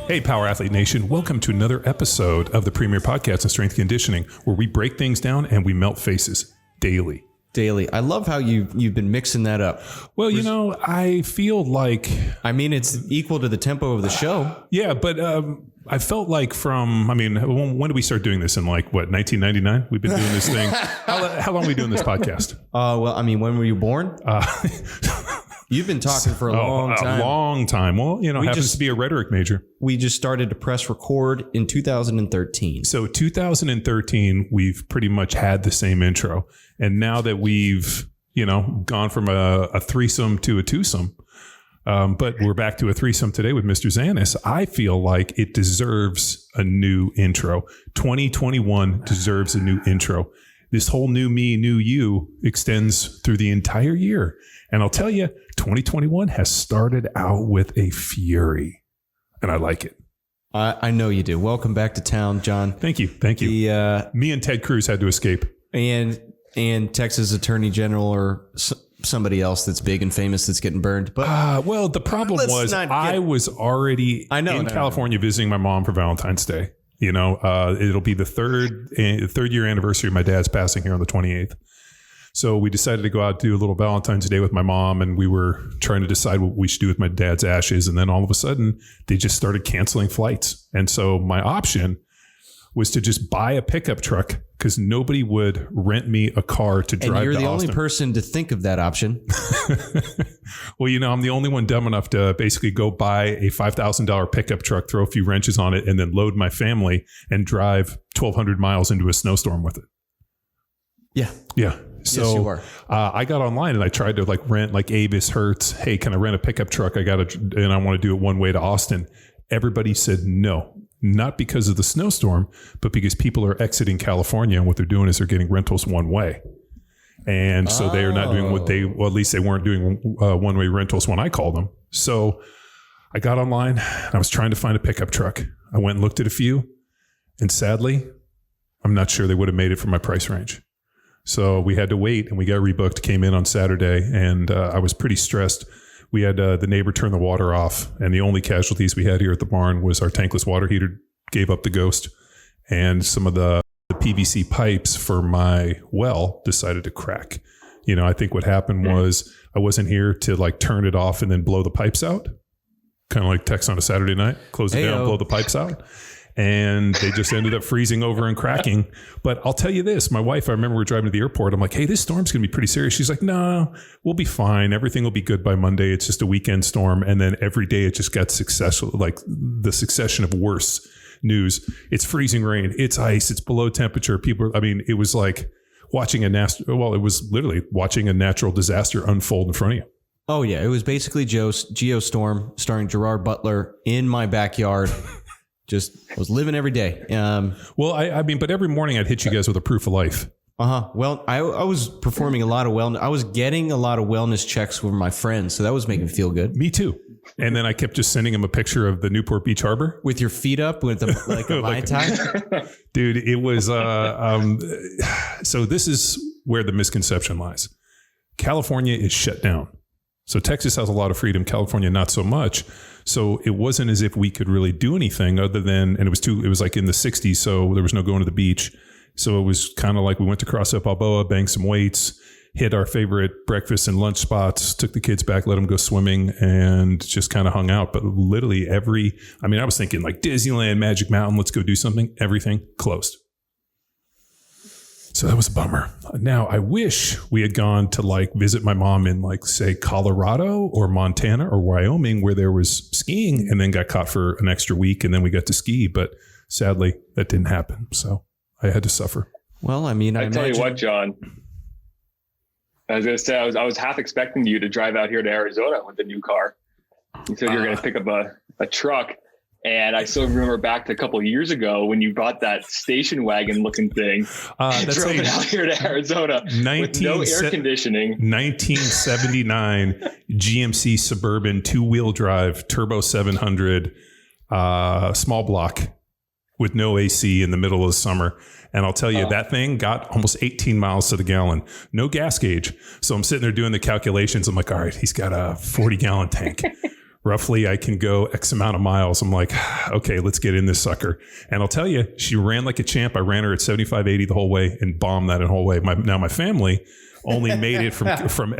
Hey, Power Athlete Nation. Welcome to another episode of the premier podcast on strength conditioning, where we break things down and we melt faces daily. I love how you've been mixing that up. Well, you know, I feel like... I mean, it's equal to the tempo of the show. Yeah, but I felt like when did we start doing this? In 1999? We've been doing this thing. How long are we doing this podcast? When were you born? You've been talking for a long time. A long time. Well, happens to be a rhetoric major. We just started to press record in 2013. So 2013, we've pretty much had the same intro. And now that we've, gone from a threesome to a twosome, but we're back to a threesome today with Mr. Zanis, I feel like it deserves a new intro. 2021 deserves a new intro. This whole new me, new you extends through the entire year. And I'll tell you, 2021 has started out with a fury, and I like it. I know you do. Welcome back to town, John. Thank you. Me and Ted Cruz had to escape. And Texas Attorney General or somebody else that's big and famous that's getting burned. But the problem was I was already in California visiting my mom for Valentine's Day. It'll be the third year anniversary of my dad's passing here on the 28th. So we decided to go out and do a little Valentine's Day with my mom, and we were trying to decide what we should do with my dad's ashes. And then all of a sudden, they just started canceling flights. And so my option was to just buy a pickup truck because nobody would rent me a car to drive to Austin. And you're the only person to think of that option. Well, I'm the only one dumb enough to basically go buy a $5,000 pickup truck, throw a few wrenches on it, and then load my family and drive 1,200 miles into a snowstorm with it. Yeah. Yeah. So yes, you are. I got online and I tried to rent Avis, Hertz. Hey, can I rent a pickup truck? And I want to do it one way to Austin. Everybody said no, not because of the snowstorm, but because people are exiting California. And what they're doing is they're getting rentals one way. And so they are not doing at least they weren't doing one-way rentals when I called them. So I got online and I was trying to find a pickup truck. I went and looked at a few, and sadly, I'm not sure they would have made it for my price range. So we had to wait, and we got rebooked, came in on Saturday, and I was pretty stressed. We had the neighbor turn the water off, and the only casualties we had here at the barn was our tankless water heater gave up the ghost, and some of the PVC pipes for my well decided to crack. I think what happened was I wasn't here to turn it off and then blow the pipes out, kind of like Tex on a Saturday night, close it down, blow the pipes out. And they just ended up freezing over and cracking. But I'll tell you this, my wife, I remember we were driving to the airport. I'm like, hey, this storm's going to be pretty serious. She's like, no, we'll be fine. Everything will be good by Monday. It's just a weekend storm. And then every day it just got successful, the succession of worse news. It's freezing rain. It's ice. It's below temperature. It was like watching it was literally watching a natural disaster unfold in front of you. Oh, yeah. It was basically Geostorm starring Gerard Butler in my backyard. I was living every day. But every morning I'd hit you guys with a proof of life. Well, I was performing a lot of wellness. I was getting a lot of wellness checks from my friends, so that was making me feel good. Me too. And then I kept just sending him a picture of the Newport Beach Harbor with your feet up with a Mai Tai. Dude, it was. So this is where the misconception lies. California is shut down. So Texas has a lot of freedom. California, not so much. So it wasn't as if we could really do anything other than, and it was in the 60s. So there was no going to the beach. So it was kind of like we went to Cross Up Balboa, banged some weights, hit our favorite breakfast and lunch spots, took the kids back, let them go swimming, and just kind of hung out. But literally I was thinking Disneyland, Magic Mountain, let's go do something. Everything closed. So that was a bummer. Now, I wish we had gone to visit my mom in say Colorado or Montana or Wyoming, where there was skiing, and then got caught for an extra week, and then we got to ski. But sadly, that didn't happen. So I had to suffer. Well, I tell you what, John, I was going to say, I was half expecting you to drive out here to Arizona with the new car. You said you were going to pick up a truck. And I still remember back to a couple of years ago when you bought that station wagon looking thing and drove it out here to Arizona with no air conditioning. 1979 GMC Suburban 2-wheel drive Turbo 700 small block with no AC in the middle of the summer. And I'll tell you, that thing got almost 18 miles to the gallon. No gas gauge. So I'm sitting there doing the calculations. I'm like, all right, he's got a 40-gallon tank. roughly I can go X amount of miles. I'm like, okay, let's get in this sucker. And I'll tell you, she ran like a champ. I ran her at 75, 80 the whole way and bombed that the whole way. My family only made it from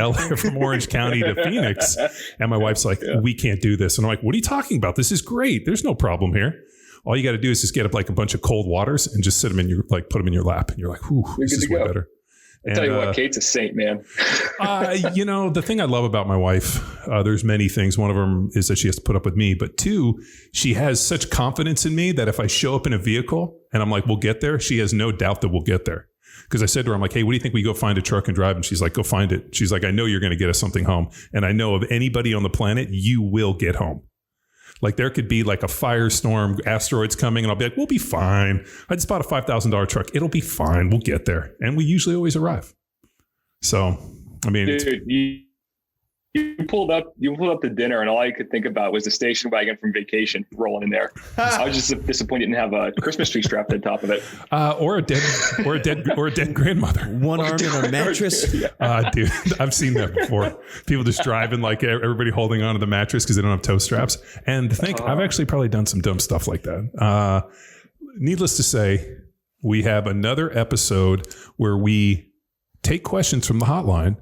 Orange County to Phoenix. And my wife's like, we can't do this. And I'm like, what are you talking about? This is great. There's no problem here. All you got to do is just get up like a bunch of cold waters and just sit them in your, like put them in your lap. And you're like, whew, this is way better. I'll tell you what, Kate's a saint, man. The thing I love about my wife, there's many things. One of them is that she has to put up with me. But two, she has such confidence in me that if I show up in a vehicle and I'm like, we'll get there, she has no doubt that we'll get there. Because I said to her, I'm like, hey, what do you think we go find a truck and drive? And she's like, go find it. She's like, I know you're going to get us something home. And I know of anybody on the planet, you will get home. Like there could be like a firestorm, asteroids coming, and I'll be like, we'll be fine. I just bought a $5,000 truck. It'll be fine. We'll get there. And we usually always arrive. So, I mean, dude, you pulled up to dinner, and all I could think about was the station wagon from Vacation rolling in there. I was just disappointed you didn't have a Christmas tree strapped to the top of it, or a dead grandmother. One arm in a mattress. Dude, I've seen that before. People just driving like everybody holding onto the mattress because they don't have toe straps. And I've actually probably done some dumb stuff like that. Needless to say, we have another episode where we take questions from the hotline.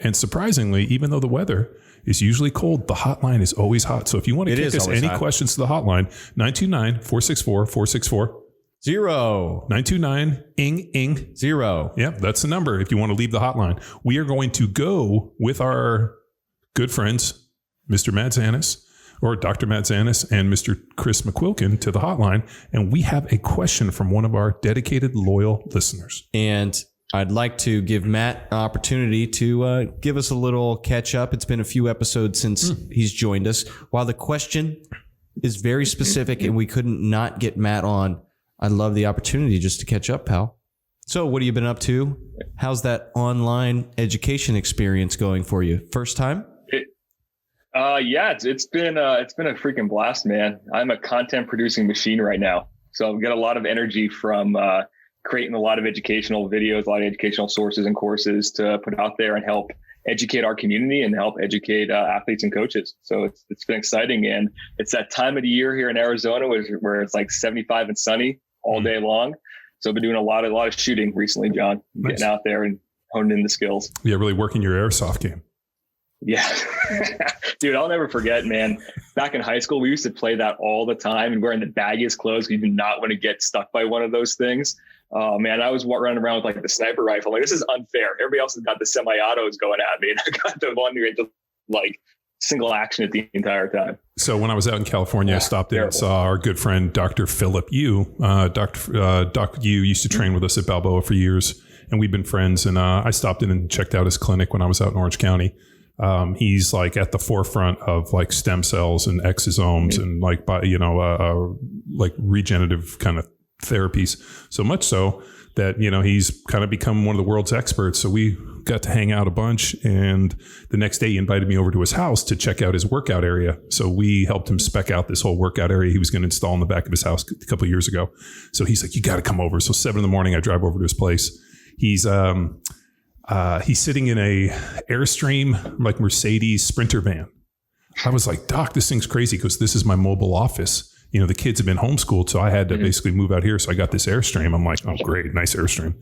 And surprisingly, even though the weather is usually cold, the hotline is always hot. So if you want to kick us any questions to the hotline, 929-464-464. 0. 929-ING-ING-0. Yep, that's the number if you want to leave the hotline. We are going to go with our good friends, Mr. Matt Zanis, or Dr. Matt Zanis, and Mr. Chris McQuilkin to the hotline. And we have a question from one of our dedicated, loyal listeners. And I'd like to give Matt an opportunity to give us a little catch up. It's been a few episodes since he's joined us. While the question is very specific and we couldn't not get Matt on, I'd love the opportunity just to catch up, pal. So what have you been up to? How's that online education experience going for you? First time? It's been a freaking blast, man. I'm a content producing machine right now. So I've got a lot of energy from creating a lot of educational videos, a lot of educational sources and courses to put out there and help educate our community and help educate athletes and coaches. So it's been exciting. And it's that time of the year here in Arizona where it's like 75 and sunny all day long. So I've been doing a lot of shooting recently, John, getting out there and honing in the skills. Yeah, really working your airsoft game. Yeah. Dude, I'll never forget, man. Back in high school, we used to play that all the time and wearing the baggiest clothes. You do not want to get stuck by one of those things. Oh man, I was running around with like the sniper rifle. Like, this is unfair. Everybody else has got the semi-autos going at me, and I got the one where just like single action it the entire time. So when I was out in California, I stopped in and saw our good friend Dr. Philip Yu. Doc Yu used to train with us at Balboa for years, and we've been friends. And I stopped in and checked out his clinic when I was out in Orange County. He's like at the forefront of like stem cells and exosomes and like like regenerative kind of therapies, so much so that he's kind of become one of the world's experts. So we got to hang out a bunch, and the next day he invited me over to his house to check out his workout area. So we helped him spec out this whole workout area he was going to install in the back of his house a couple of years ago. So he's like, you got to come over. So 7 a.m, I drive over to his place. He's sitting in a Airstream like Mercedes Sprinter van. I was like, Doc, this thing's crazy. He goes, this is my mobile office. The kids have been homeschooled, so I had to basically move out here. So I got this Airstream. I'm like, oh, great. Nice Airstream.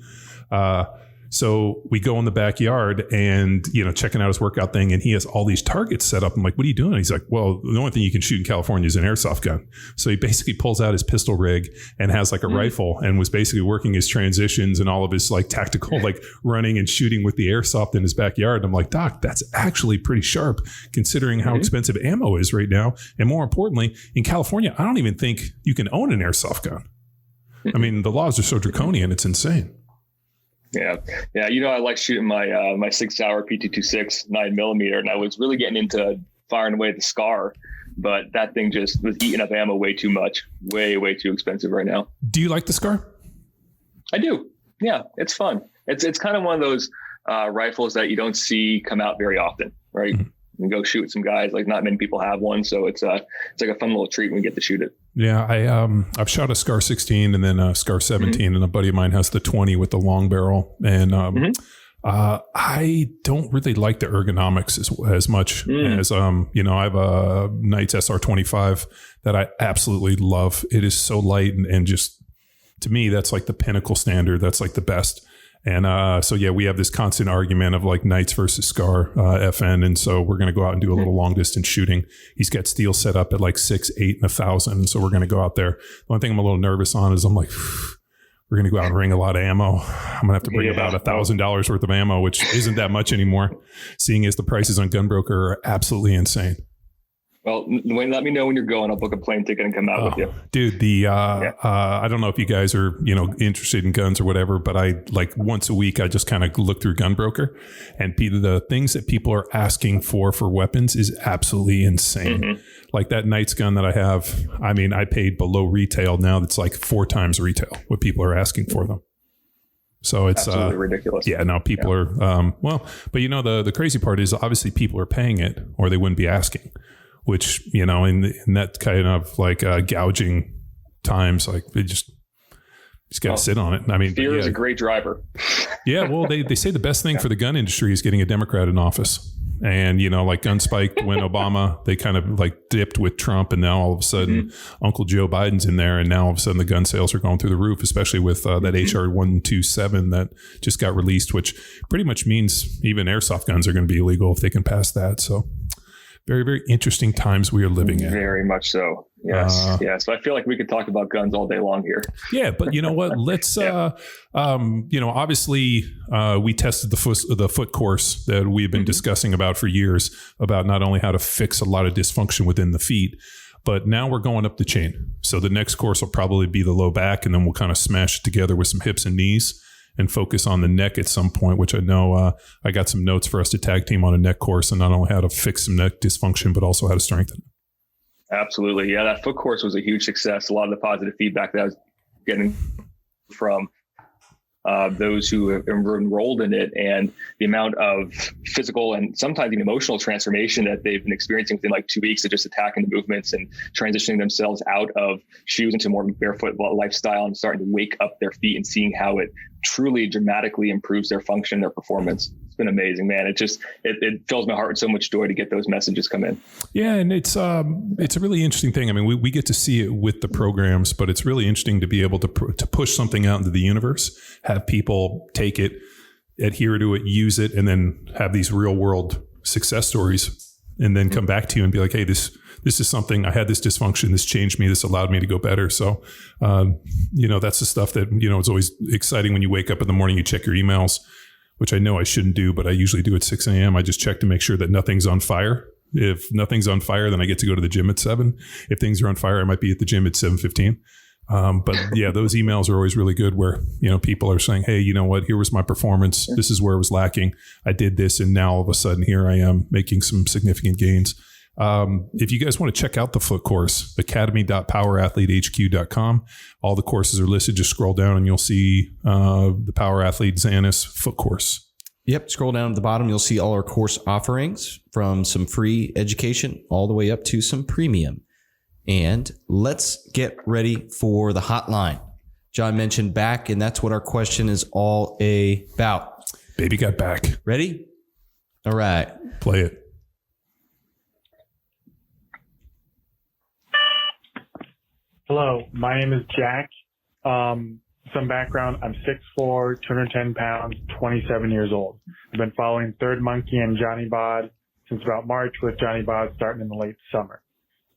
So we go in the backyard and, checking out his workout thing, and he has all these targets set up. I'm like, what are you doing? He's like, well, the only thing you can shoot in California is an airsoft gun. So he basically pulls out his pistol rig and has like a rifle, and was basically working his transitions and all of his like tactical, like running and shooting with the airsoft in his backyard. And I'm like, Doc, that's actually pretty sharp considering how expensive ammo is right now. And more importantly, in California, I don't even think you can own an airsoft gun. I mean, the laws are so draconian, it's insane. Yeah. I like shooting my my 6 hour P226 9mm, and I was really getting into firing away the Scar, but that thing just was eating up ammo way too much, way too expensive right now. Do you like the Scar? I do. Yeah, it's fun. It's kind of one of those rifles that you don't see come out very often, right? Mm-hmm. You go shoot with some guys, like not many people have one, so it's like a fun little treat when we get to shoot it. Yeah, I've shot a Scar 16 and then a Scar 17, and a buddy of mine has the 20 with the long barrel, and I don't really like the ergonomics as much as, I have a Knights SR25 that I absolutely love. It is so light and just, to me, that's like the pinnacle standard. That's like the best. And so, yeah, we have this constant argument of like Knights versus Scar FN. And so we're going to go out and do a little long distance shooting. He's got steel set up at like 6, 8, and 1,000. And so we're going to go out there. The one thing I'm a little nervous on is I'm like, we're going to go out and ring a lot of ammo. I'm going to have to bring about $1,000 worth of ammo, which isn't that much anymore, seeing as the prices on Gunbroker are absolutely insane. Well, Wayne, let me know when you're going. I'll book a plane ticket and come out with you. Dude, I don't know if you guys are, interested in guns or whatever, but I like once a week, I just kind of look through Gunbroker, and the things that people are asking for weapons is absolutely insane. Mm-hmm. Like that Knights gun that I have. I mean, I paid below retail now. That's like 4 times retail what people are asking for them. So it's absolutely ridiculous. Yeah, no, people are, but the crazy part is obviously people are paying it or they wouldn't be asking. Which, in that kind of like gouging times, like they just got to sit on it. I mean, fear is a great driver. Yeah. Well, they say the best thing for the gun industry is getting a Democrat in office. And, like gun spiked when Obama, they kind of like dipped with Trump. And now all of a sudden Uncle Joe Biden's in there. And now all of a sudden the gun sales are going through the roof, especially with that HR 127 that just got released, which pretty much means even airsoft guns are going to be illegal if they can pass that. So very, very interesting times we are living in. Very much so. Yes. Yes. So I feel like we could talk about guns all day long here. Yeah. But you know what? Let's, obviously we tested the foot course that we've been discussing about for years about not only how to fix a lot of dysfunction within the feet, but now we're going up the chain. So the next course will probably be the low back, and then we'll kind of smash it together with some hips and knees and focus on the neck at some point, which I know I got some notes for us to tag team on a neck course, and not only how to fix some neck dysfunction, but also how to strengthen it. Absolutely. Yeah, that foot course was a huge success. A lot of the positive feedback that I was getting from those who have enrolled in it, and the amount of physical and sometimes even emotional transformation that they've been experiencing within like 2 weeks of just attacking the movements and transitioning themselves out of shoes into more barefoot lifestyle and starting to wake up their feet and seeing how it truly dramatically improves their function, their performance. It's been amazing, man. It fills my heart with so much joy to get those messages come in. Yeah. And it's a really interesting thing. I mean, we get to see it with the programs, but it's really interesting to be able to push something out into the universe, have people take it, adhere to it, use it, and then have these real world success stories, and then come back to you and be like, hey, this is something, I had this dysfunction, this changed me, this allowed me to go better. So, that's the stuff that, it's always exciting when you wake up in the morning, you check your emails, which I know I shouldn't do, but I usually do at 6 a.m. I just check to make sure that nothing's on fire. If nothing's on fire, then I get to go to the gym at 7. If things are on fire, I might be at the gym at 7:15. But yeah, those emails are always really good where, people are saying, hey, you know what, here was my performance. This is where it was lacking. I did this. And now all of a sudden here I am making some significant gains. If you guys want to check out the foot course, academy.powerathletehq.com. All the courses are listed. Just scroll down and you'll see the Power Athlete Zanis foot course. Yep. Scroll down at the bottom. You'll see all our course offerings, from some free education all the way up to some premium. And let's get ready for the hotline. John mentioned back, and that's what our question is all about. Baby got back. Ready? All right. Play it. Hello, my name is Jack. Some background, I'm 6'4", 210 pounds, 27 years old. I've been following Third Monkey and Johnny Bod since about March, with Johnny Bod starting in the late summer.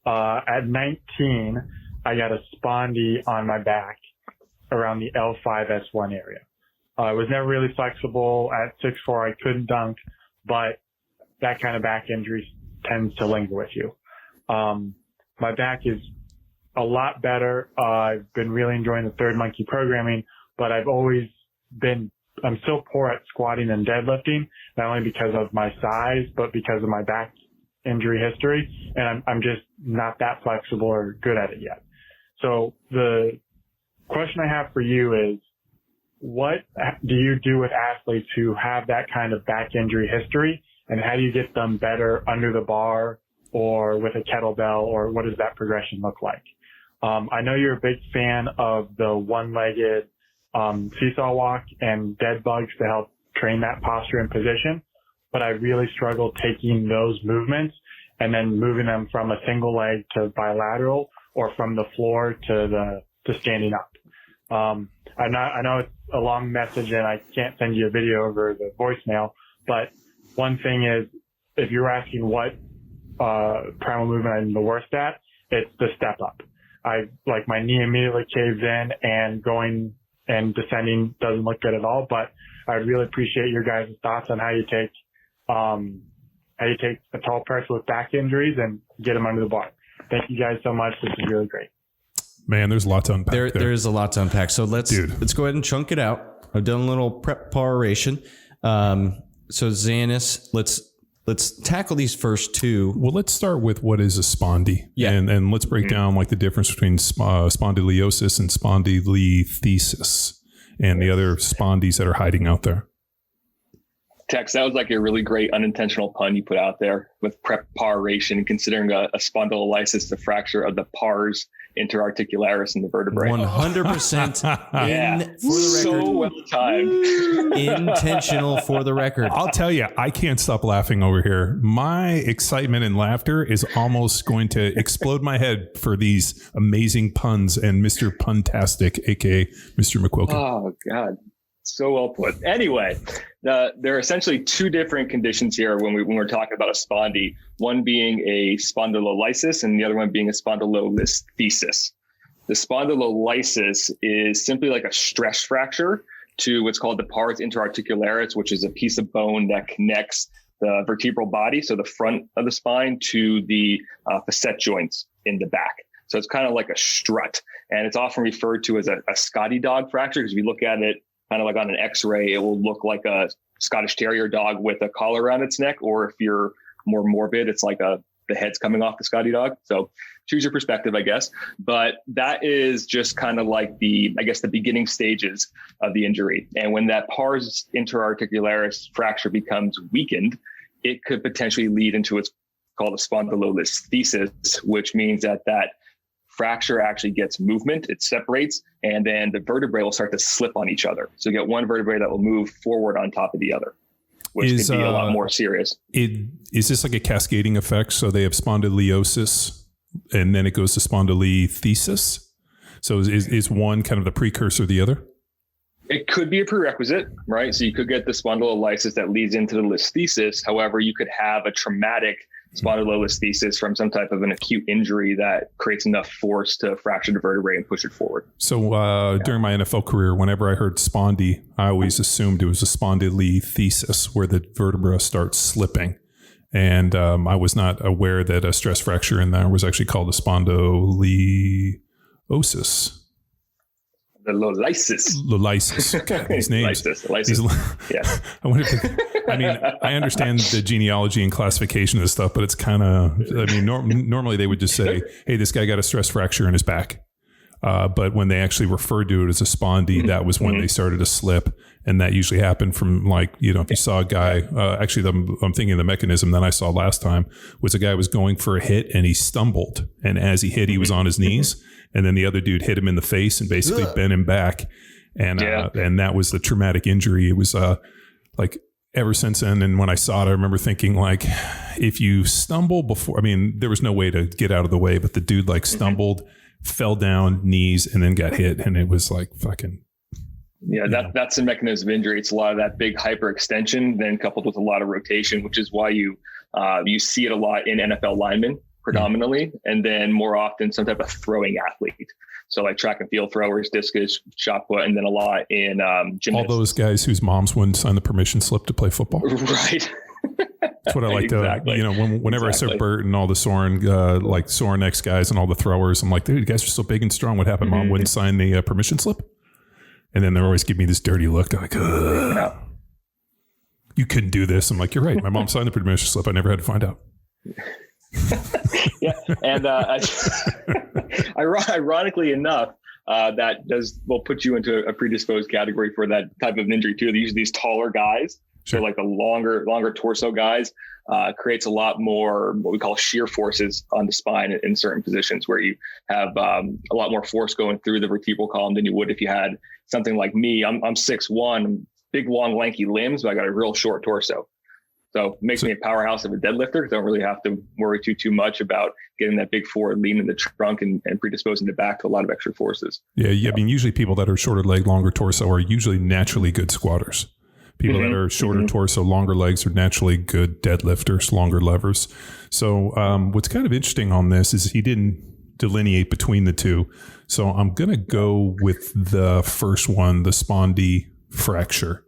At 19, I got a Spondy on my back around the L5-S1 area. I was never really flexible. At 6'4", I couldn't dunk, but that kind of back injury tends to linger with you. My back is a lot better. I've been really enjoying the Third Monkey programming, but I'm still poor at squatting and deadlifting, not only because of my size, but because of my back injury history. And I'm just not that flexible or good at it yet. So the question I have for you is, what do you do with athletes who have that kind of back injury history, and how do you get them better under the bar or with a kettlebell, or what does that progression look like? I know you're a big fan of the one-legged seesaw walk and dead bugs to help train that posture and position, but I really struggle taking those movements and then moving them from a single leg to bilateral or from the floor to standing up. I know it's a long message and I can't send you a video over the voicemail, but one thing is, if you're asking what primal movement I'm the worst at, it's the step up. My knee immediately caves in, and going and descending doesn't look good at all, but I would really appreciate your guys' thoughts on how you take a tall person with back injuries and get them under the bar. Thank you guys so much. This is really great. Man, there's a lot to unpack. There is a lot to unpack. So let's go ahead and chunk it out. I've done a little preparation. So Zanis, let's tackle these first two. Well, let's start with what is a spondy. Yeah. And let's break down like the difference between spondylosis and spondylosis and the other spondies that are hiding out there. Tex, that was like a really great unintentional pun you put out there with preparation, considering a spondylolysis, the fracture of the pars interarticularis in the vertebrae. 100% yeah. for the record. So well timed. Intentional for the record. I'll tell you, I can't stop laughing over here. My excitement and laughter is almost going to explode my head for these amazing puns and Mr. Puntastic, aka Mr. McQuilkin. Oh, God. So well put. Anyway, there are essentially two different conditions here when we're talking about a spondy, one being a spondylolysis and the other one being a spondylolisthesis. The spondylolysis is simply like a stress fracture to what's called the pars interarticularis, which is a piece of bone that connects the vertebral body, so the front of the spine, to the facet joints in the back. So it's kind of like a strut, and it's often referred to as a Scotty dog fracture, because if you look at it kind of like on an x-ray, it will look like a Scottish Terrier dog with a collar around its neck. Or if you're more morbid, it's like the head's coming off the Scotty dog. So choose your perspective, I guess. But that is just kind of like the beginning stages of the injury. And when that pars interarticularis fracture becomes weakened, it could potentially lead into what's called a spondylolisthesis, which means that fracture actually gets movement, it separates, and then the vertebrae will start to slip on each other. So you get one vertebrae that will move forward on top of the other, which could be a lot more serious. Is this like a cascading effect? So they have spondylosis and then it goes to spondylolisthesis. So is one kind of the precursor of the other? It could be a prerequisite, right? So you could get the spondylolysis that leads into the listhesis. However, you could have a traumatic spondylolisthesis from some type of an acute injury that creates enough force to fracture the vertebrae and push it forward. So during my NFL career, whenever I heard spondy, I always assumed it was a spondylolisthesis where the vertebra starts slipping. And I was not aware that a stress fracture in there was actually called a spondylosis. The Lolysis. God, these names. Lysis. Yeah. I understand the genealogy and classification of this stuff, but it's kind of, normally they would just say, hey, this guy got a stress fracture in his back. But when they actually referred to it as a spondy, that was when they started to slip. And that usually happened from if you saw a guy, I'm thinking the mechanism that I saw last time was a guy was going for a hit and he stumbled. And as he hit, he was on his knees. And then the other dude hit him in the face and basically bent him back. And that was the traumatic injury. It was ever since then. And when I saw it, I remember thinking if you stumble before, there was no way to get out of the way, but the dude stumbled, fell down, knees, and then got hit. And it was fucking. Yeah, that's the mechanism of injury. It's a lot of that big hyperextension, then coupled with a lot of rotation, which is why you see it a lot in NFL linemen predominantly, and then more often some type of throwing athlete. So like track and field throwers, discus, shot put, and then a lot in gymnasts. All those guys whose moms wouldn't sign the permission slip to play football. Right. That's what I like to, whenever I saw Bert and all the Soren X guys and all the throwers, I'm like, dude, you guys are so big and strong. What happened? Mom wouldn't sign the permission slip? And then they always give me this dirty look. They're like, you couldn't do this. I'm like, you're right. My mom signed the permission slip. I never had to find out. Yeah. And ironically enough, that will put you into a predisposed category for that type of injury too. Usually these taller guys, sure. So like the longer torso guys, creates a lot more what we call shear forces on the spine in certain positions, where you have a lot more force going through the vertebral column than you would if you had something like me. I'm 6'1", big, long, lanky limbs, but I got a real short torso. So it makes me a powerhouse of a deadlifter because I don't really have to worry too much about getting that big forward lean in the trunk and predisposing the back to a lot of extra forces. Yeah. I mean, usually people that are shorter leg, longer torso are usually naturally good squatters. People that are shorter torso, longer legs are naturally good deadlifters, longer levers. So what's kind of interesting on this is he didn't delineate between the two. So I'm going to go with the first one, the Spondy fracture,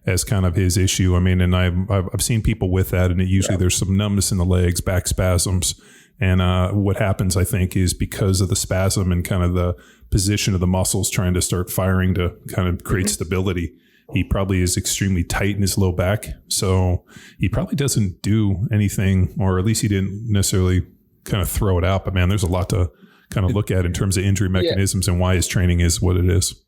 as kind of his issue. I mean, and I've seen people with that, and it usually there's some numbness in the legs, back spasms. And what happens, I think, is because of the spasm and kind of the position of the muscles trying to start firing to kind of create stability, he probably is extremely tight in his low back. So he probably doesn't do anything, or at least he didn't necessarily kind of throw it out. But man, there's a lot to kind of look at in terms of injury mechanisms and why his training is what it is.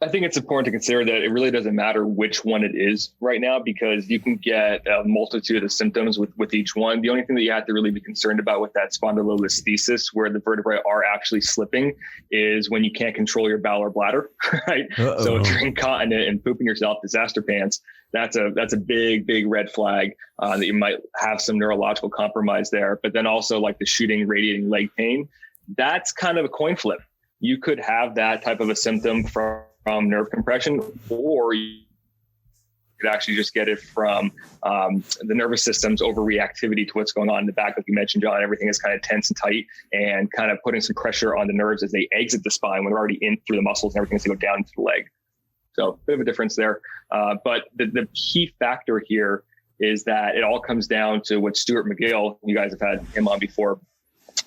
I think it's important to consider that it really doesn't matter which one it is right now, because you can get a multitude of symptoms with each one. The only thing that you have to really be concerned about with that spondylolisthesis, where the vertebrae are actually slipping, is when you can't control your bowel or bladder, right? So if you're incontinent and pooping yourself, disaster pants, that's a big red flag that you might have some neurological compromise there. But then also like the shooting, radiating leg pain, that's kind of a coin flip. You could have that type of a symptom from nerve compression, or you could actually just get it from the nervous system's overreactivity to what's going on in the back. Like you mentioned, John, everything is kind of tense and tight and kind of putting some pressure on the nerves as they exit the spine when they're already in through the muscles and everything has to go down into the leg. So a bit of a difference there. But the key factor here is that it all comes down to what Stuart McGill, you guys have had him on before,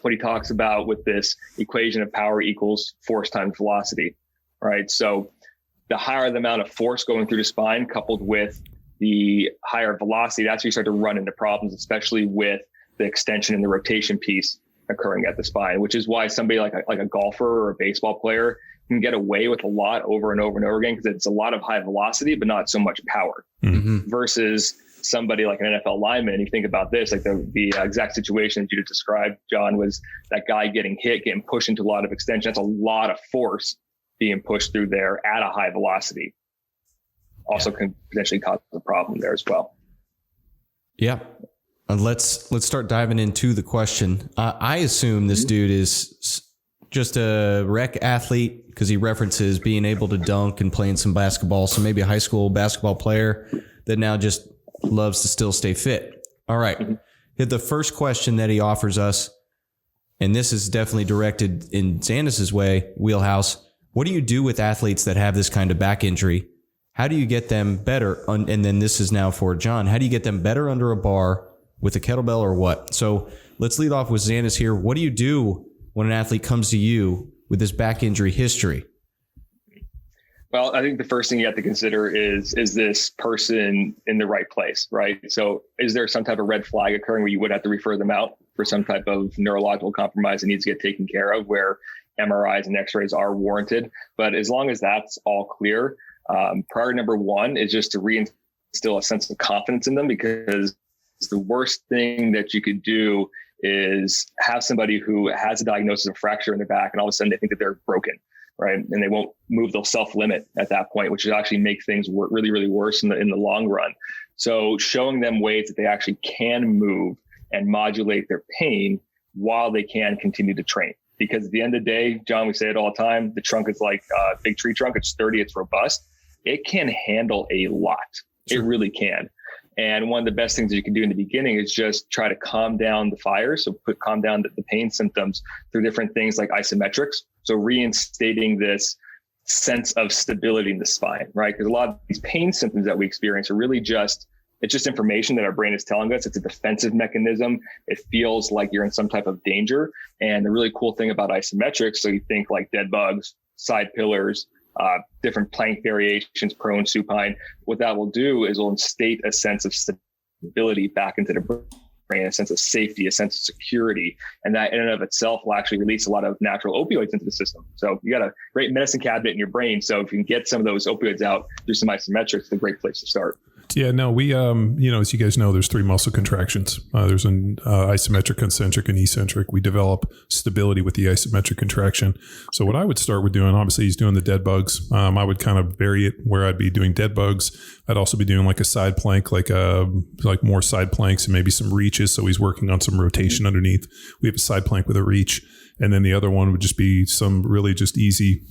what he talks about with this equation of power equals force times velocity. Right. So the higher the amount of force going through the spine coupled with the higher velocity, that's where you start to run into problems, especially with the extension and the rotation piece occurring at the spine, which is why somebody like a golfer or a baseball player can get away with a lot over and over and over again, because it's a lot of high velocity, but not so much power versus somebody like an NFL lineman. You think about this, like the exact situation that you just described, John, was that guy getting hit, getting pushed into a lot of extension. That's a lot of force being pushed through there at a high velocity. Also can potentially cause a problem there as well. Yeah. Let's start diving into the question. I assume this dude is just a rec athlete because he references being able to dunk and playing some basketball. So maybe a high school basketball player that now just loves to still stay fit. All right. The first question that he offers us, and this is definitely directed in Zanis's wheelhouse. What do you do with athletes that have this kind of back injury? How do you get them better? And then this is now for John. How do you get them better under a bar with a kettlebell or what? So let's lead off with Zanis here. What do you do when an athlete comes to you with this back injury history? Well, I think the first thing you have to consider is this person in the right place, right? So is there some type of red flag occurring where you would have to refer them out for some type of neurological compromise that needs to get taken care of, where MRIs and x-rays are warranted? But as long as that's all clear, priority number one is just to reinstill a sense of confidence in them, because the worst thing that you could do is have somebody who has a diagnosis of fracture in their back and all of a sudden they think that they're broken, right? And they won't move. They'll self-limit at that point, which will actually make things really, really worse in the long run. So showing them ways that they actually can move and modulate their pain while they can continue to train. Because at the end of the day, John, we say it all the time, the trunk is like a big tree trunk. It's sturdy, it's robust. It can handle a lot. Sure. It really can. And one of the best things that you can do in the beginning is just try to calm down the fire. So calm down the pain symptoms through different things like isometrics. So reinstating this sense of stability in the spine, right? Because a lot of these pain symptoms that we experience are really it's just information that our brain is telling us. It's a defensive mechanism. It feels like you're in some type of danger. And the really cool thing about isometrics, so you think like dead bugs, side pillars, different plank variations, prone, supine, what that will do is will instate a sense of stability back into the brain, a sense of safety, a sense of security. And that in and of itself will actually release a lot of natural opioids into the system. So you got a great medicine cabinet in your brain. So if you can get some of those opioids out through some isometrics, it's a great place to start. Yeah, no, we, as you guys know, there's 3 muscle contractions. There's an isometric, concentric, and eccentric. We develop stability with the isometric contraction. So what I would start with doing, obviously he's doing the dead bugs. I would kind of vary it where I'd be doing dead bugs. I'd also be doing like a side plank, like more side planks and maybe some reaches. So he's working on some rotation underneath. We have a side plank with a reach. And then the other one would just be some really just easy,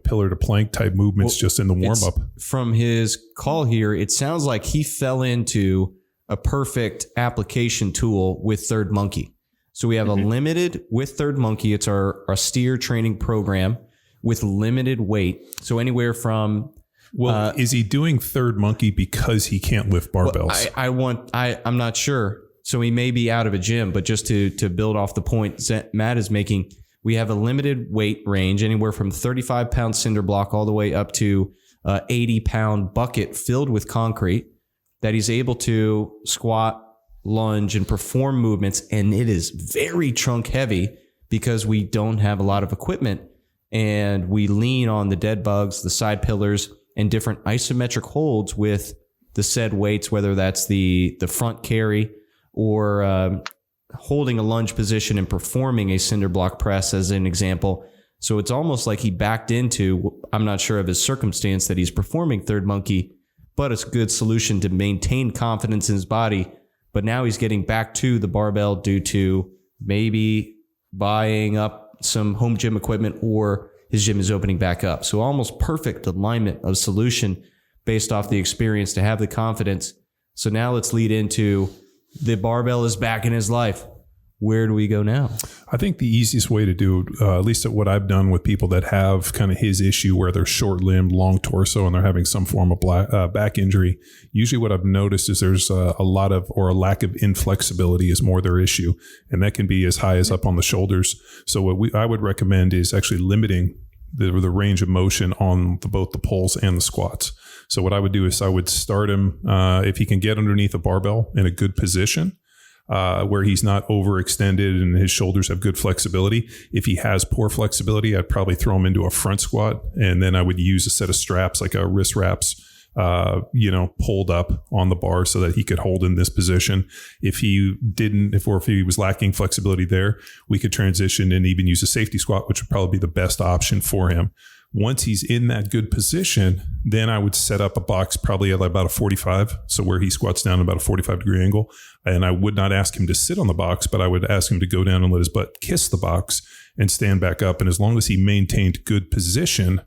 pillar to plank type movements just in the warm up. From his call here, it sounds like he fell into a perfect application tool with Third Monkey. So we have a limited with Third Monkey. It's our steer training program with limited weight. So anywhere from... is he doing Third Monkey because he can't lift barbells? I'm not sure. So he may be out of a gym, but just to build off the point Matt is making, we have a limited weight range, anywhere from 35-pound cinder block all the way up to 80-pound bucket filled with concrete that he's able to squat, lunge, and perform movements. And it is very trunk heavy because we don't have a lot of equipment, and we lean on the dead bugs, the side pillars, and different isometric holds with the said weights, whether that's the front carry or holding a lunge position and performing a cinder block press as an example. So it's almost like he backed into, I'm not sure of his circumstance that he's performing Third Monkey, but it's a good solution to maintain confidence in his body. But now he's getting back to the barbell due to maybe buying up some home gym equipment, or his gym is opening back up. So almost perfect alignment of solution based off the experience to have the confidence. So now let's lead into the barbell is back in his life. Where do we go now? I think the easiest way to do, at least at what I've done with people that have kind of his issue where they're short-limbed, long torso, and they're having some form of back injury. Usually what I've noticed is there's a lot of, or a lack of inflexibility is more their issue. And that can be as high as up on the shoulders. So what I would recommend is actually limiting the range of motion on both the pulls and the squats. So what I would do is I would start him, if he can get underneath a barbell in a good position, where he's not overextended and his shoulders have good flexibility. If he has poor flexibility, I'd probably throw him into a front squat, and then I would use a set of straps, like a wrist wraps, pulled up on the bar so that he could hold in this position. If he didn't, if he was lacking flexibility there, we could transition and even use a safety squat, which would probably be the best option for him. Once he's in that good position, then I would set up a box probably at about a 45. So where he squats down about a 45-degree angle. And I would not ask him to sit on the box, but I would ask him to go down and let his butt kiss the box and stand back up. And as long as he maintained good position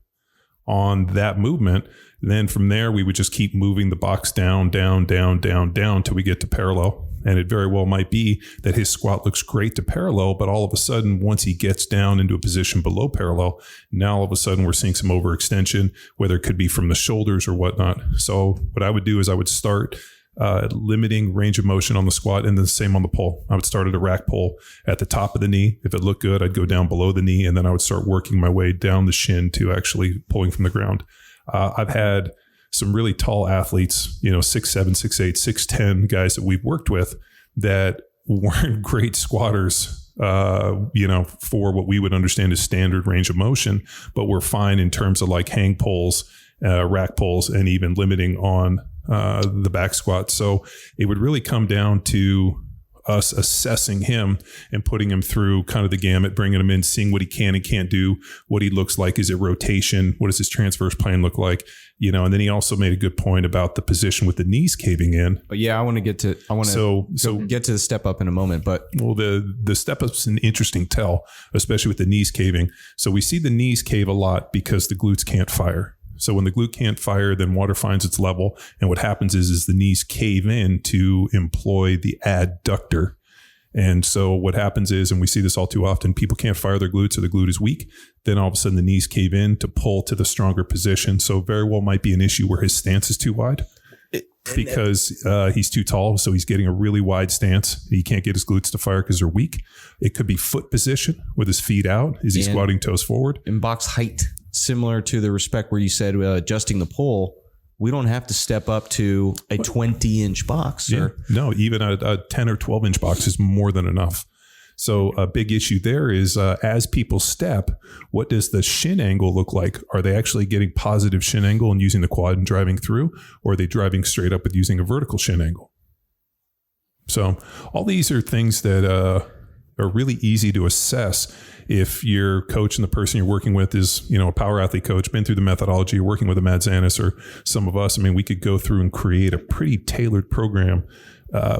on that movement, then from there, we would just keep moving the box down, down, down, down, down till we get to parallel. And it very well might be that his squat looks great to parallel, but all of a sudden, once he gets down into a position below parallel, now all of a sudden we're seeing some overextension, whether it could be from the shoulders or whatnot. So what I would do is I would start limiting range of motion on the squat, and then the same on the pull. I would start at a rack pull at the top of the knee. If it looked good, I'd go down below the knee, and then I would start working my way down the shin to actually pulling from the ground. I've had some really tall athletes, 6'7", 6'8", 6'10", guys that we've worked with that weren't great squatters, for what we would understand as standard range of motion, but we're fine in terms of like hang pulls, rack pulls, and even limiting on the back squat. So it would really come down to us assessing him and putting him through kind of the gamut, bringing him in, seeing what he can and can't do, what he looks like. Is it rotation? What does his transverse plane look like? And then he also made a good point about the position with the knees caving in. But yeah, I want to get to the step up in a moment, but the step up's an interesting tell, especially with the knees caving. So we see the knees cave a lot because the glutes can't fire. So when the glute can't fire, then water finds its level. And what happens is the knees cave in to employ the adductor. And so what happens is, and we see this all too often, people can't fire their glutes or the glute is weak. Then all of a sudden the knees cave in to pull to the stronger position. So very well might be an issue where his stance is too wide because he's too tall. So he's getting a really wide stance. He can't get his glutes to fire because they're weak. It could be foot position with his feet out. Is he squatting toes forward? In box height. Similar to the respect where you said adjusting the pull, we don't have to step up to a 20-inch box. Yeah. No, even a 10 or 12-inch box is more than enough. So a big issue there is as people step, what does the shin angle look like? Are they actually getting positive shin angle and using the quad and driving through, or are they driving straight up with using a vertical shin angle? So all these are things that are really easy to assess if your coach and the person you're working with is, a power athlete coach, been through the methodology, you're working with a Matt Zanis or some of us. I mean, we could go through and create a pretty tailored program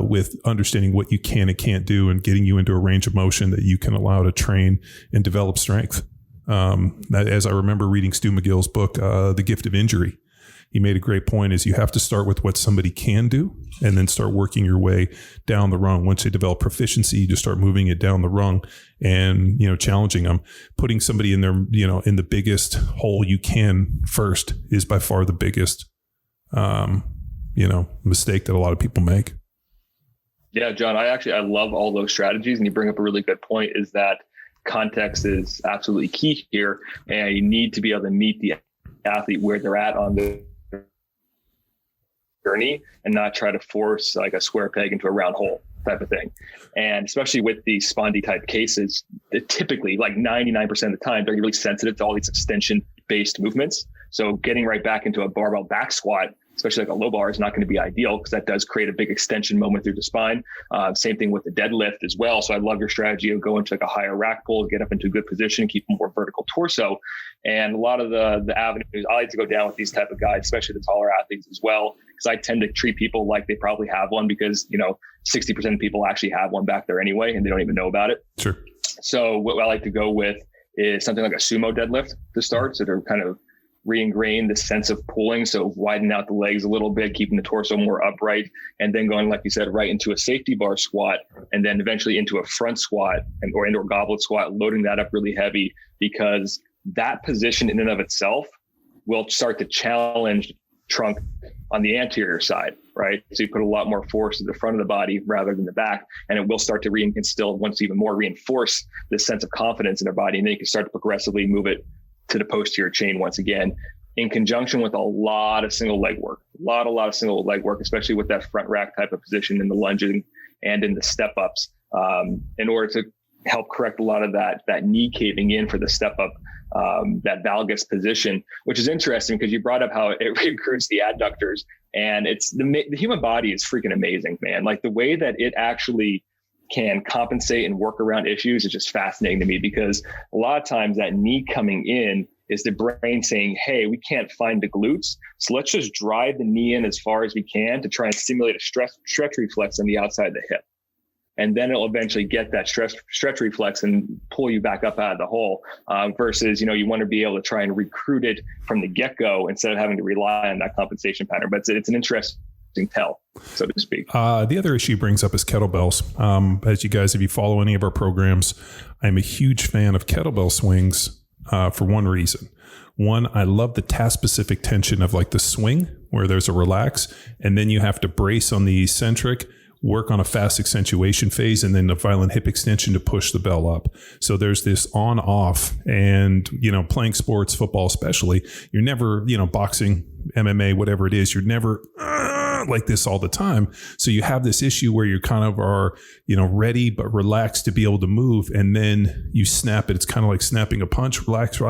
with understanding what you can and can't do and getting you into a range of motion that you can allow to train and develop strength. As I remember reading Stu McGill's book, The Gift of Injury, he made a great point is you have to start with what somebody can do and then start working your way down the rung. Once they develop proficiency, you just start moving it down the rung and, challenging them. Putting somebody in their, in the biggest hole you can first is by far the biggest, mistake that a lot of people make. Yeah, John, I love all those strategies. And you bring up a really good point is that context is absolutely key here. And you need to be able to meet the athlete where they're at on the journey and not try to force like a square peg into a round hole type of thing. And especially with these Spondy type cases, typically like 99% of the time, they're really sensitive to all these extension based movements. So getting right back into a barbell back squat, especially like a low bar, is not going to be ideal because that does create a big extension moment through the spine. Same thing with the deadlift as well. So I love your strategy of going to like a higher rack pull, get up into a good position, keep a more vertical torso. And a lot of the avenues I like to go down with these type of guys, especially the taller athletes as well, because I tend to treat people like they probably have one because, 60% of people actually have one back there anyway, and they don't even know about it. Sure. So what I like to go with is something like a sumo deadlift to start. So they're kind of re-ingrain the sense of pulling. So widen out the legs a little bit, keeping the torso more upright, and then going, like you said, right into a safety bar squat, and then eventually into a front squat or indoor goblet squat, loading that up really heavy, because that position in and of itself will start to challenge trunk on the anterior side, right? So you put a lot more force to the front of the body rather than the back, and it will start to instill once even more reinforce this sense of confidence in their body. And then you can start to progressively move it to the posterior chain once again, in conjunction with a lot of single leg work, a lot of single leg work, especially with that front rack type of position in the lunging and in the step ups, in order to help correct a lot of that knee caving in for the step up, that valgus position, which is interesting because you brought up how it recruits the adductors, and the human body is freaking amazing, man. Like the way that it actually can compensate and work around issues is just fascinating to me, because a lot of times that knee coming in is the brain saying, hey, we can't find the glutes, so let's just drive the knee in as far as we can to try and stimulate a stretch reflex on the outside of the hip. And then it'll eventually get that stretch reflex and pull you back up out of the hole, versus, you want to be able to try and recruit it from the get-go instead of having to rely on that compensation pattern. But it's an interesting tell, so to speak. The other issue he brings up is kettlebells. As you guys, if you follow any of our programs, I'm a huge fan of kettlebell swings for one reason. One, I love the task-specific tension of like the swing where there's a relax, and then you have to brace on the eccentric, work on a fast accentuation phase, and then a violent hip extension to push the bell up. So there's this on off, and, playing sports, football especially, you're never, boxing, MMA, whatever it is, you're never like this all the time. So you have this issue where you kind of are, ready, but relaxed to be able to move. And then you snap it. It's kind of like snapping a punch, relax.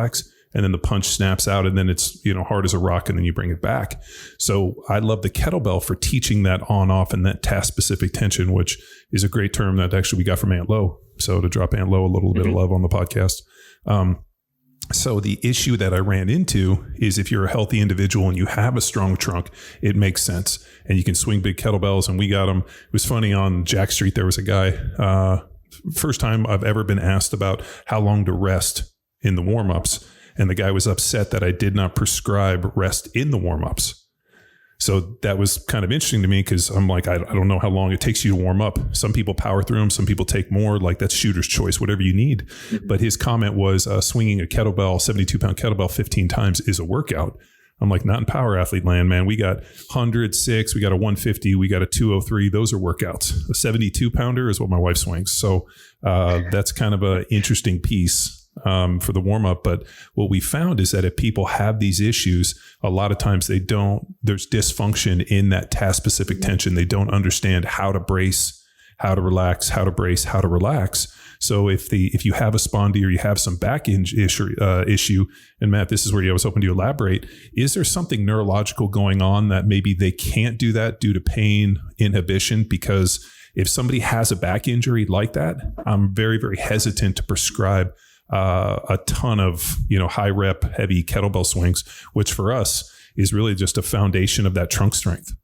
And then the punch snaps out, and then it's, hard as a rock, and then you bring it back. So I love the kettlebell for teaching that on off and that task specific tension, which is a great term that actually we got from Aunt Lo. So to drop Aunt Lo a little bit of love on the podcast. So the issue that I ran into is if you're a healthy individual and you have a strong trunk, it makes sense. And you can swing big kettlebells, and we got them. It was funny, on Jack Street, there was a guy, first time I've ever been asked about how long to rest in the warm-ups. And the guy was upset that I did not prescribe rest in the warm-ups. So that was kind of interesting to me, because I'm like, I don't know how long it takes you to warm up. Some people power through them. Some people take more. Like, that's shooter's choice, whatever you need. Mm-hmm. But his comment was swinging a kettlebell, 72-pound kettlebell 15 times is a workout. I'm like, not in power athlete land, man. We got 106, we got a 150, we got a 203. Those are workouts. A 72-pounder is what my wife swings. So that's kind of an interesting piece for the warm up. But what we found is that if people have these issues, a lot of times there's dysfunction in that task specific tension. They don't understand how to brace, how to relax, how to brace, how to relax. So if you have a spondy or you have some back issue, and Matt, this is where I was hoping to elaborate, is there something neurological going on that maybe they can't do that due to pain, inhibition? Because if somebody has a back injury like that, I'm very, very hesitant to prescribe a ton of, high rep, heavy kettlebell swings, which for us is really just a foundation of that trunk strength.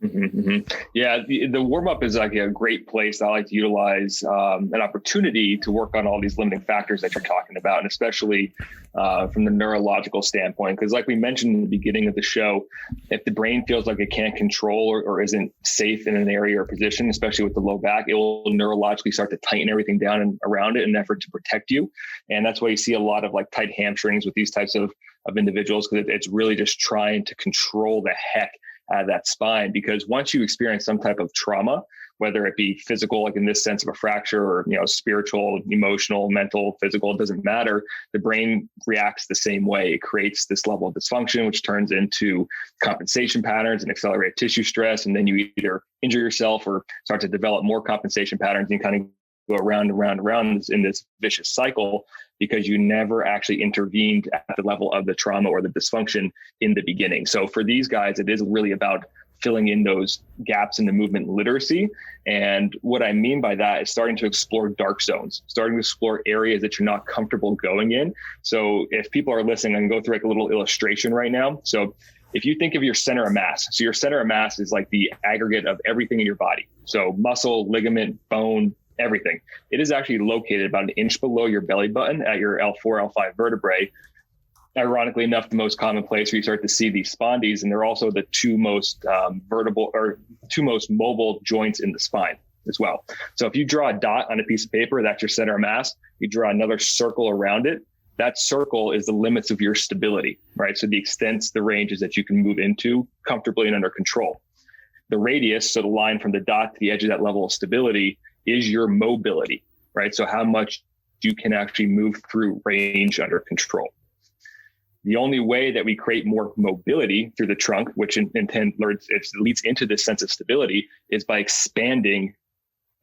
Mm-hmm, mm-hmm. Yeah, the warm up is like a great place. I like to utilize an opportunity to work on all these limiting factors that you're talking about, and especially from the neurological standpoint. Because like we mentioned in the beginning of the show, if the brain feels like it can't control or isn't safe in an area or position, especially with the low back, it will neurologically start to tighten everything down and around it in an effort to protect you. And that's why you see a lot of like tight hamstrings with these types of individuals, because it's really just trying to control the heck out of that spine. Because once you experience some type of trauma, whether it be physical, like in this sense of a fracture, or spiritual, emotional, mental, physical, it doesn't matter. The brain reacts the same way. It creates this level of dysfunction, which turns into compensation patterns and accelerated tissue stress. And then you either injure yourself or start to develop more compensation patterns, and kind of go around and around and around in this vicious cycle, because you never actually intervened at the level of the trauma or the dysfunction in the beginning. So for these guys, it is really about filling in those gaps in the movement literacy. And what I mean by that is starting to explore dark zones, starting to explore areas that you're not comfortable going in. So if people are listening, I can go through like a little illustration right now. So if you think of your center of mass, so your center of mass is like the aggregate of everything in your body. So muscle, ligament, bone, everything. It is actually located about an inch below your belly button at your L4, L5 vertebrae. Ironically enough, the most common place where you start to see these spondies, and they're also the two most two most mobile joints in the spine as well. So if you draw a dot on a piece of paper, that's your center of mass. You draw another circle around it. That circle is the limits of your stability, right? So the extents, the ranges that you can move into comfortably and under control. The radius, so the line from the dot to the edge of that level of stability, is your mobility, right? So how much you can actually move through range under control. The only way that we create more mobility through the trunk, which it leads into this sense of stability, is by expanding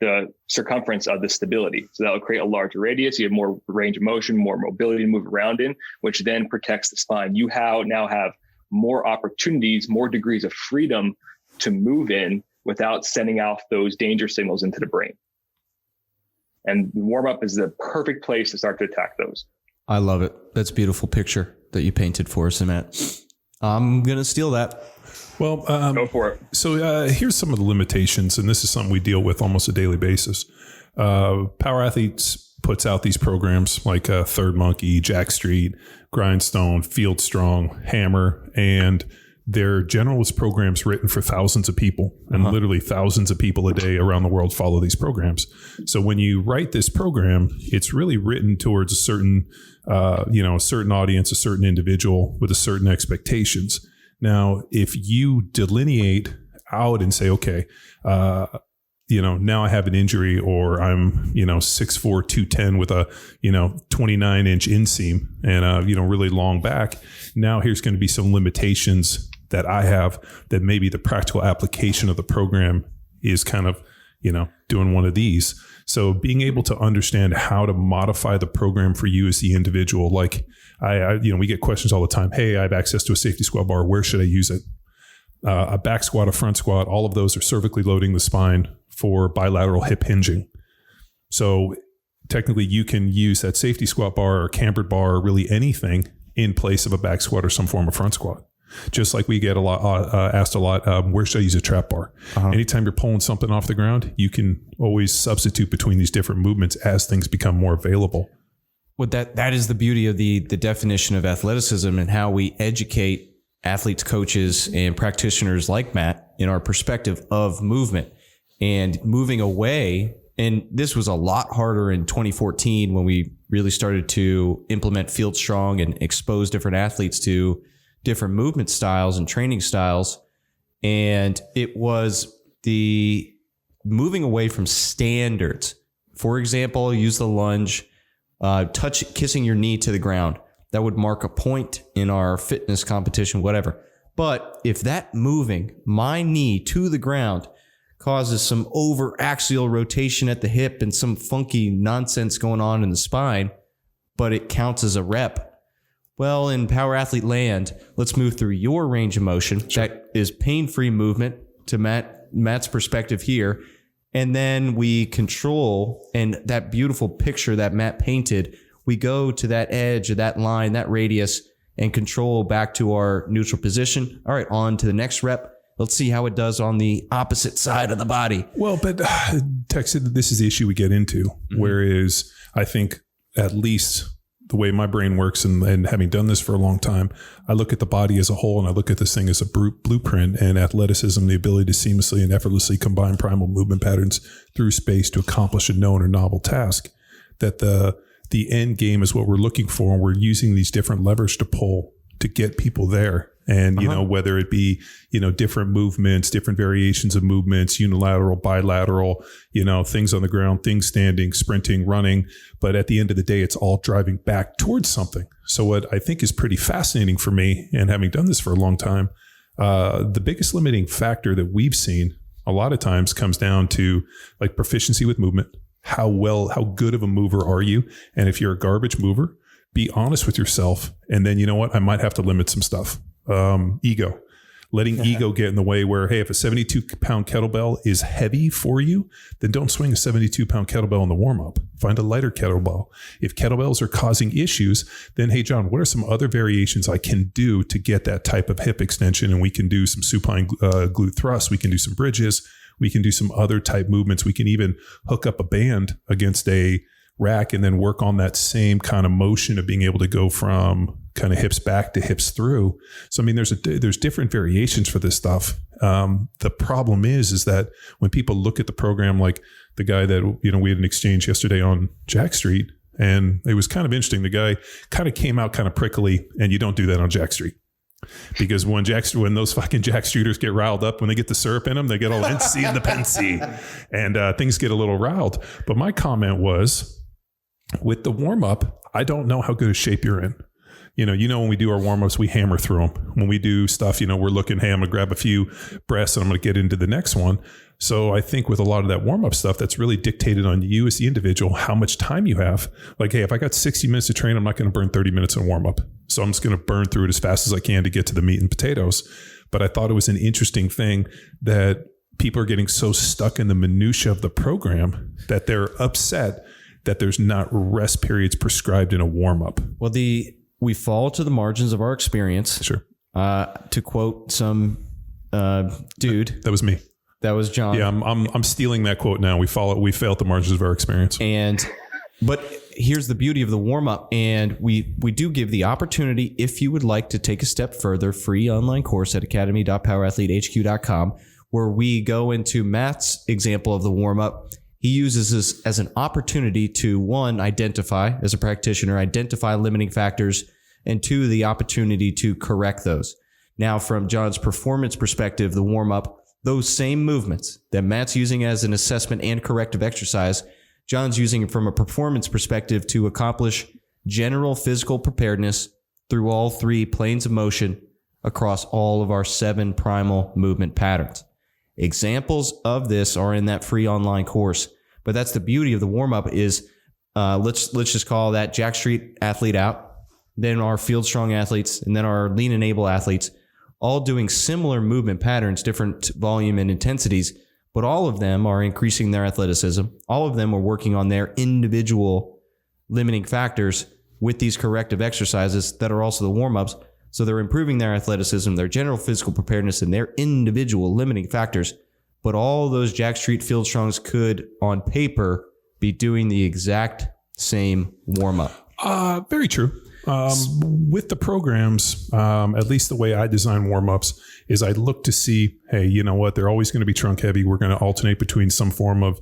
the circumference of the stability. So that will create a larger radius. You have more range of motion, more mobility to move around in, which then protects the spine. You now have more opportunities, more degrees of freedom to move in without sending off those danger signals into the brain. And warm up is the perfect place to start to attack those. I love it. That's a beautiful picture that you painted for us, Matt. I'm going to steal that. Well, go for it. So here's some of the limitations, and this is something we deal with almost a daily basis. Power Athletes puts out these programs like Third Monkey, Jack Street, Grindstone, Field Strong, Hammer, and they're generalist programs written for thousands of people, and literally thousands of people a day around the world follow these programs. So when you write this program, it's really written towards a certain, a certain audience, a certain individual with a certain expectations. Now, if you delineate out and say, okay, now I have an injury, or I'm, 6'4", 210 with a, 29-inch inseam and really long back. Now here's going to be some limitations that I have, that maybe the practical application of the program is kind of, doing one of these. So being able to understand how to modify the program for you as the individual, like we get questions all the time. Hey, I have access to a safety squat bar. Where should I use it? A back squat, a front squat, all of those are cervically loading the spine for bilateral hip hinging. So technically you can use that safety squat bar or cambered bar or really anything in place of a back squat or some form of front squat. Just like we get asked a lot, where should I use a trap bar? Anytime you're pulling something off the ground, you can always substitute between these different movements as things become more available. Well, that is the beauty of the definition of athleticism, and how we educate athletes, coaches, and practitioners like Matt in our perspective of movement and moving away. And this was a lot harder in 2014 when we really started to implement Field Strong and expose different athletes to different movement styles and training styles. And it was the moving away from standards. For example, use the lunge, kissing your knee to the ground. That would mark a point in our fitness competition, whatever. But if that moving my knee to the ground causes some over axial rotation at the hip and some funky nonsense going on in the spine, but it counts as a rep. Well, in power athlete land, let's move through your range of motion. Sure. That is pain-free movement to Matt's perspective here. And then we control, and that beautiful picture that Matt painted, we go to that edge of that line, that radius, and control back to our neutral position. All right, on to the next rep. Let's see how it does on the opposite side of the body. Well, but Tex, this is the issue we get into, whereas I think at least the way my brain works and having done this for a long time, I look at the body as a whole and I look at this thing as a blueprint, and athleticism, the ability to seamlessly and effortlessly combine primal movement patterns through space to accomplish a known or novel task. That the end game is what we're looking for, and we're using these different levers to pull to get people there. And, you know, whether it be, you know, different movements, different variations of movements, unilateral, bilateral, you know, things on the ground, things standing, sprinting, running. But at the end of the day, it's all driving back towards something. So what I think is pretty fascinating for me, and having done this for a long time, the biggest limiting factor that we've seen a lot of times comes down to like proficiency with movement. How good of a mover are you? And if you're a garbage mover, be honest with yourself. And then, you know what? I might have to limit some stuff. Ego, letting ego get in the way where, hey, if a 72-pound kettlebell is heavy for you, then don't swing a 72-pound kettlebell in the warm-up. Find a lighter kettlebell. If kettlebells are causing issues, then, hey, John, what are some other variations I can do to get that type of hip extension? And we can do some supine glute thrusts. We can do some bridges. We can do some other type movements. We can even hook up a band against a rack and then work on that same kind of motion of being able to go from kind of hips back to hips through. So, I mean, there's different variations for this stuff. The problem is that when people look at the program, like the guy that, you know, we had an exchange yesterday on Jack Street, and it was kind of interesting. The guy kind of came out kind of prickly, and you don't do that on Jack Street. Because when those fucking Jack Streeters get riled up, when they get the syrup in them, they get all NC and the Pensy, and things get a little riled. But my comment was, with the warm-up, I don't know how good a shape you're in. You know, when we do our warm-ups, we hammer through them. When we do stuff, you know, we're looking, hey, I'm going to grab a few breaths and I'm going to get into the next one. So I think with a lot of that warm-up stuff, that's really dictated on you as the individual, how much time you have. Like, hey, if I got 60 minutes to train, I'm not going to burn 30 minutes in warm-up. So I'm just going to burn through it as fast as I can to get to the meat and potatoes. But I thought it was an interesting thing that people are getting so stuck in the minutia of the program that they're upset that there's not rest periods prescribed in a warm-up. Well, we fall to the margins of our experience. Sure. To quote some dude. That was me. That was John. Yeah, I'm stealing that quote now. We fail at the margins of our experience. But here's the beauty of the warm-up, and we do give the opportunity, if you would like to take a step further, free online course at academy.powerathletehq.com, where we go into Matt's example of the warm-up. He uses this as an opportunity to, one, identify, as a practitioner, identify limiting factors, and two, the opportunity to correct those. Now, from John's performance perspective, the warm-up, those same movements that Matt's using as an assessment and corrective exercise, John's using it from a performance perspective to accomplish general physical preparedness through all three planes of motion across all of our 7 primal movement patterns. Examples of this are in that free online course, but that's the beauty of the warm-up is let's just call that Jack Street athlete out, then our field strong athletes, and then our lean and able athletes, all doing similar movement patterns, different volume and intensities, but all of them are increasing their athleticism. All of them are working on their individual limiting factors with these corrective exercises that are also the warm-ups. So they're improving their athleticism, their general physical preparedness, and their individual limiting factors. But all those Jack Street Field Strongs could, on paper, be doing the exact same warm-up. Very true. With the programs, at least the way I design warm-ups is I look to see, hey, you know what? They're always going to be trunk heavy. We're going to alternate between some form of,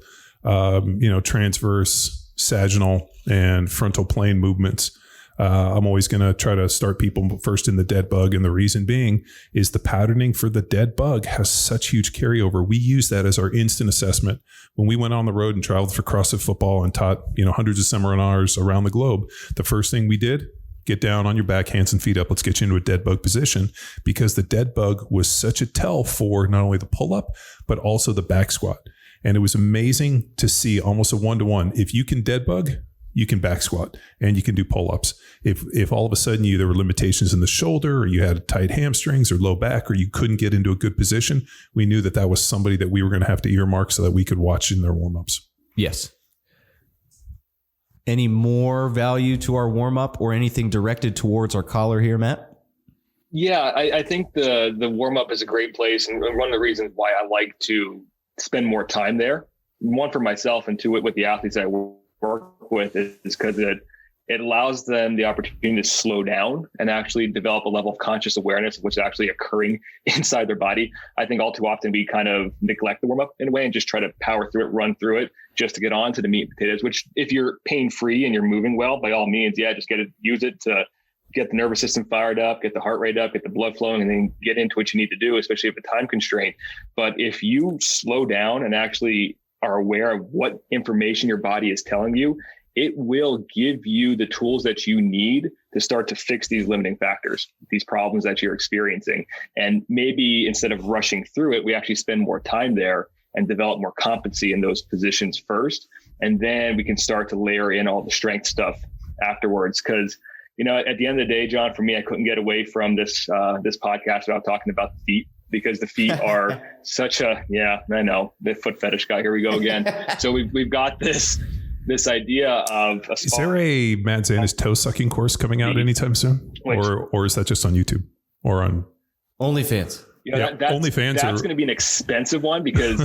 transverse, sagittal, and frontal plane movements. I'm always going to try to start people first in the dead bug. And the reason being is the patterning for the dead bug has such huge carryover. We use that as our instant assessment. When we went on the road and traveled for CrossFit football and taught, hundreds of seminars around the globe, the first thing we did, get down on your back, hands and feet up. Let's get you into a dead bug position, because the dead bug was such a tell for not only the pull up, but also the back squat. And it was amazing to see almost a 1-to-1. If you can dead bug, you can back squat and you can do pull-ups. If all of a sudden there were limitations in the shoulder, or you had tight hamstrings or low back, or you couldn't get into a good position, we knew that was somebody that we were going to have to earmark so that we could watch in their warm-ups. Yes. Any more value to our warm-up or anything directed towards our caller here, Matt? Yeah, I think the warm-up is a great place. And one of the reasons why I like to spend more time there, one for myself and two with the athletes I work with, is because it allows them the opportunity to slow down and actually develop a level of conscious awareness of what's actually occurring inside their body. I think all too often we kind of neglect the warm up in a way and just try to power through it, run through it just to get on to the meat and potatoes, which if you're pain free and you're moving well, by all means, just use it to get the nervous system fired up, get the heart rate up, get the blood flowing, and then get into what you need to do, especially if a time constraint. But if you slow down and actually are aware of what information your body is telling you, it will give you the tools that you need to start to fix these limiting factors, these problems that you're experiencing. And maybe instead of rushing through it, we actually spend more time there and develop more competency in those positions first. And then we can start to layer in all the strength stuff afterwards. Because, at the end of the day, John, for me, I couldn't get away from this podcast without talking about the feet. Because the feet are such I know, the foot fetish guy. Here we go again. So we've got this idea of Is there a Matt Zanis toe sucking course coming out anytime soon? Or is that just on YouTube or on OnlyFans? OnlyFans. That's going to be an expensive one because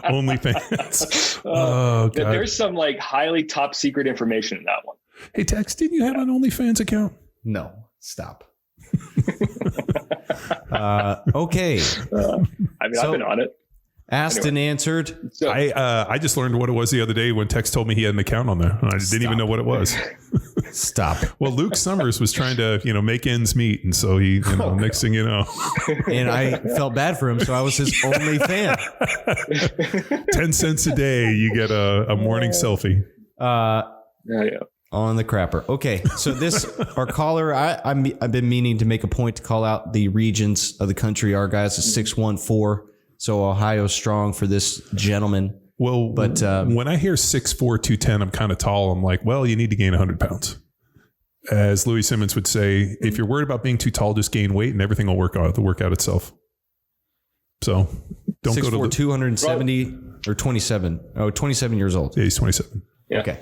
OnlyFans. Oh, God. There's some highly top secret information in that one. Hey, Tex, didn't you have an OnlyFans account? No, stop. Okay. I've been on it. Asked and answered. So, I just learned what it was the other day when Tex told me he had an account on there. I didn't even know what it was. Stop. Well, Luke Summers was trying to, make ends meet. And so he, next thing you know. And I felt bad for him. So I was his only fan. 10 cents a day. You get a morning selfie. Yeah. On the crapper. Okay. So our caller, I've been meaning to make a point to call out the regions of the country. Our guys is 614. So Ohio strong for this gentleman. Well, but when I hear 6'4", 210, I'm kind of tall. I'm like, well, you need to gain 100 pounds. As Louis Simmons would say, if you're worried about being too tall, just gain weight and everything will work out itself. So don't 6'4", go to 270 or 27. Oh, 27 years old. Yeah, he's 27. Yeah. Okay.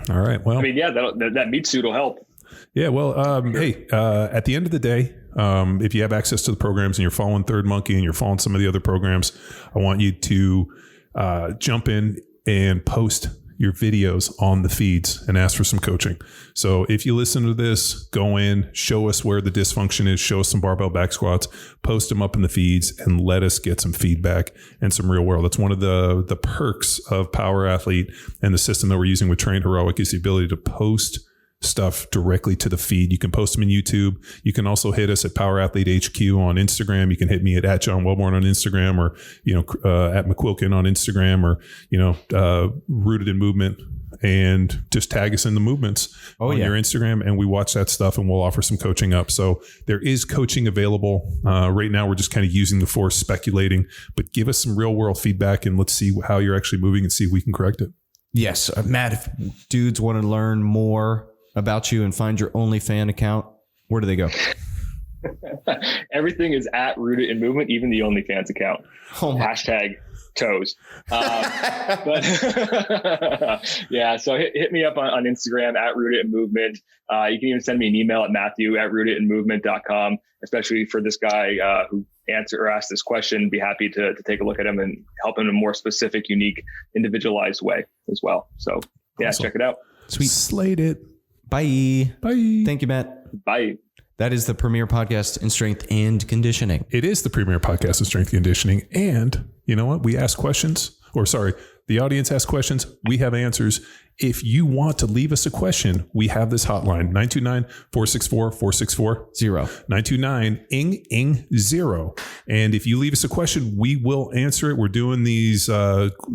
All right. Well, that meat suit will help. Yeah. Well, hey, at the end of the day, if you have access to the programs and you're following Third Monkey and you're following some of the other programs, I want you to jump in and post your videos on the feeds and ask for some coaching. So if you listen to this, go in, show us where the dysfunction is, show us some barbell back squats, post them up in the feeds and let us get some feedback and some real world. That's one of the perks of Power Athlete and the system that we're using with Train Heroic is the ability to post stuff directly to the feed. You can post them in YouTube. You can also hit us at Power Athlete HQ on Instagram. You can hit me at John Wellborn on Instagram, or at McQuilkin on Instagram, or Rooted in Movement, and just tag us in the movements on your Instagram, and we watch that stuff and we'll offer some coaching up. So there is coaching available. Right now we're just kind of using the force, speculating, but give us some real world feedback and let's see how you're actually moving and see if we can correct it. Yes, Matt, if dudes want to learn more about you and find your OnlyFans account, where do they go? Everything is at Rooted in Movement, even the OnlyFans account. Hashtag toes. But so hit me up on Instagram at Rooted in Movement. You can even send me an email at matthew@rootedinmovement.com, especially for this guy who asked this question. Be happy to take a look at him and help him in a more specific, unique, individualized way as well. So awesome. Check it out. Sweet. Slate it. Bye. Bye. Thank you, Matt. Bye. That is the premier podcast in strength and conditioning. It is the premier podcast in strength and conditioning. And you know what? We ask questions, The audience asks questions. We have answers. If you want to leave us a question, we have this hotline, 929-464-464. 929-ING-0. And if you leave us a question, we will answer it. We're doing these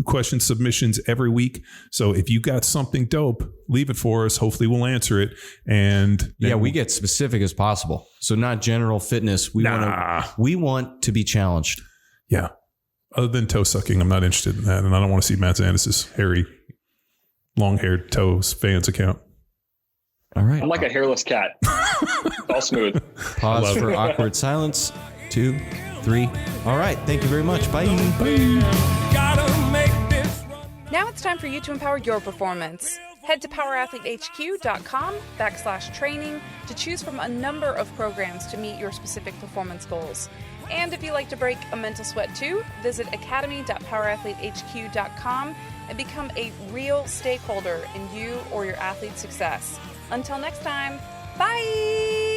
question submissions every week. So if you got something dope, leave it for us. Hopefully we'll answer it. And we get specific as possible. So not general fitness. We want to be challenged. Yeah. Other than toe sucking, I'm not interested in that. And I don't want to see Matt Zanis' hairy, long-haired toes fans account. All right. I'm like a hairless cat. All smooth. Pause for awkward silence. 2, 3. All right. Thank you very much. Bye. Now it's time for you to empower your performance. Head to powerathletehq.com/training to choose from a number of programs to meet your specific performance goals. And if you like to break a mental sweat too, visit academy.powerathletehq.com and become a real stakeholder in you or your athlete's success. Until next time, bye!